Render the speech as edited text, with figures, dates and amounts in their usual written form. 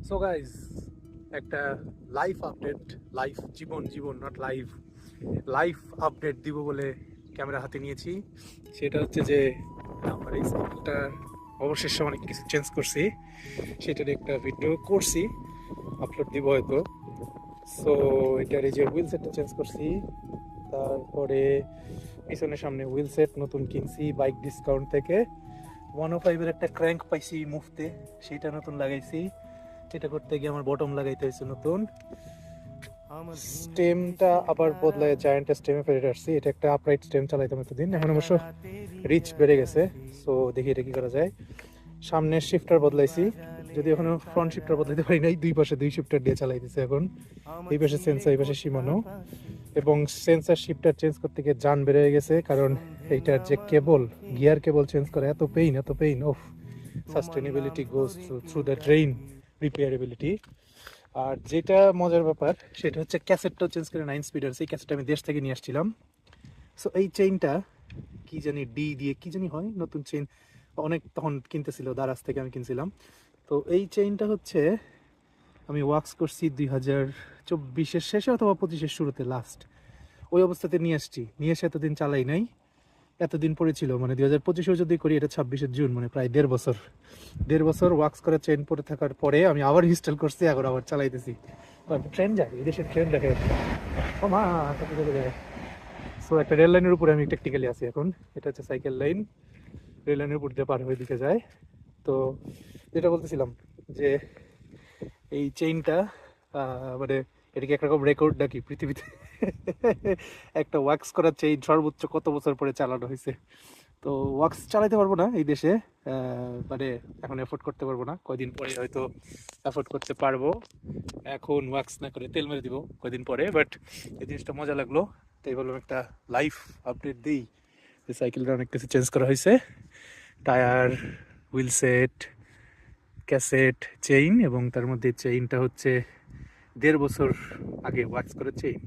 So guys, একটা life update, life জীবন জীবন নট লাইভ, লাইফ আপডেট দিব বলে ক্যামেরা হাতে নিয়েছি। সেটা হচ্ছে যে আমার এই সাইকেলটা অবশেষে অনেক কিছু চেঞ্জ করছি, সেটার একটা ভিডিও করছি, আপলোড দিব হয়তো। সো এটার এই যে হুইল সেটটা চেঞ্জ করছি, তারপরে পিছনের সামনে হুইল সেট নতুন কিনছি বাইক ডিসকাউন্ট থেকে। 105-এর একটা ক্র্যাঙ্ক পাইছি মুফতে, সেইটা নতুন লাগাইছি। এটা করতে গিয়ে আমার বটম লাগাইতে হয়েছে নতুন। স্টেমটা আবার বদলায় জায়ান্ট স্টেমে ফেরত আসছি। এটা একটা আপরাইট স্টেম চালাইতাম এতদিন, এখন অবশ্য রিচ বেড়ে গেছে। সো দেখি এটা কি করা যায়। সামনের শিফটার বদলাইছি, যদি এখনো ফ্রন্ট শিফটার বদলাইতে পারি নাই, দুই পাশে দুই শিফটার দিয়ে চালাইতেছে এখন। এই পাশে সেন্সার, এই পাশে সীমানো। এবং সেন্সার শিফটার চেঞ্জ করতে গিয়ে যান বেড়ে গেছে, কারণ এইটার যে কেবল, গিয়ার কেবল চেঞ্জ করে এত pain of. Sustainability goes through the drain, repairability. আর যেটা মজার ব্যাপার সেটা হচ্ছে ক্যাসেটটাও চেঞ্জ করে 9 স্পিডার। সেই ক্যাসেটটা আমি দেশ থেকে নিয়ে আসছিলাম। সো এই চেইনটা কি জানি ডি দিয়ে কি জানি হয়, নতুন চেইন অনেক তখন কিনতেছিল, দারাজ থেকে আমি কিনছিলাম। তো এই চেইনটা হচ্ছে আমি ওয়াক্স করছি 2024-এর শেষে অথবা 25-এর শুরুতে লাস্ট। ওই অবস্থাতে নিয়ে আসছি, নিয়ে এসে এতদিন চালাই নাই। এতদিন পড়েছিল, মানে 2025-এও যদি করি, এটা 26-এর জুন, মানে প্রায় 1.5 বছর। 1.5 বছর ওয়াক্স করা চেইন পরে থাকার পরে আমি আবার ইনস্টল করছি, এখন আবার চালাইতেছি। ট্রেন যায়, এই দেশের ট্রেন দেখে ও মা, কত চলে যায়। সো একটা রেল লাইনের উপরে আমি টেকনিক্যালি আছি এখন। এটা হচ্ছে সাইকেল লাইন, রেল লাইনের উপর দিয়ে পার হয়ে দিকে যায়। তো যেটা বলতেছিলাম যে এই চেইনটা মানে এটা কি একরকম রেকর্ড নাকি পৃথিবীতে? একটা ওয়াক্স করা চেইন সর্বোচ্চ কত বছর পরে চালানো হয়েছে। তো ওয়াক্স চালাতে পারবো না এই দেশে, মানে এখন এফোর্ড করতে পারবো না, কয়দিন পরে হয়তো এফোর্ড করতে পারবো। এখন ওয়াক্স না করে তেল মেরে দিব কয়দিন পরে। বাট এই জিনিসটা মজা লাগলো, তাই বললাম একটা লাইফ আপডেট দিই। যে সাইকেলটা অনেক কিছু চেঞ্জ করা হয়েছে, tyre, wheel set, cassette, chain, এবং তার মধ্যে চেইনটা হচ্ছে 1.5 বছর আগে ওয়াক্স করা চেইন।